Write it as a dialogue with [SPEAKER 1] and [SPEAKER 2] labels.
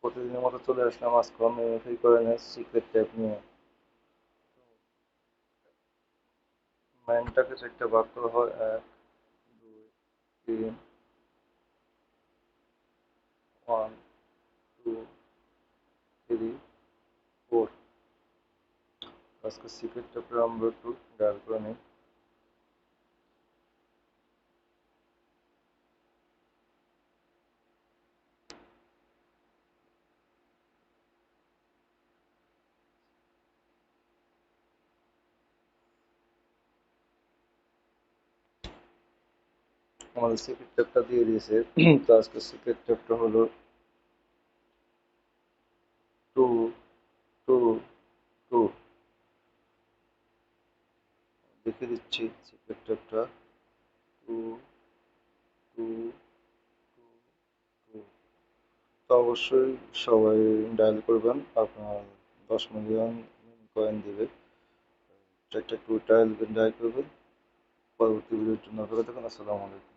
[SPEAKER 1] প্রতিদিনের মতো চলে আসলাম আজকেও মেমোরি করে নেয় সিক্রেট ট্যাব নিয়ে। মাইন্ডটাকে চারটা ভাগ করা হয়, 1, 2, 3, 1, 2, 3, 4। আজকে সিক্রেট ট্যাবটা আমরা একটু ডায়াল করে নিই। আমাদের সিক্রেট ট্যাবটা দিয়ে দিয়েছে। তো আজকে সিক্রেট ট্যাবটা হলো 2, 2, 2। দেখে দিচ্ছি সিক্রেট ট্যাবটা 2, 2, 2। তো অবশ্যই সবাই ডায়াল করবেন, আপনার 10 মিলিয়ন কয়েন দিবে। চারটা টু ডায়াল করবেন। পরবর্তী ভিডিওর জন্য অপেক্ষা থাকুন। আসসালামু আলাইকুম।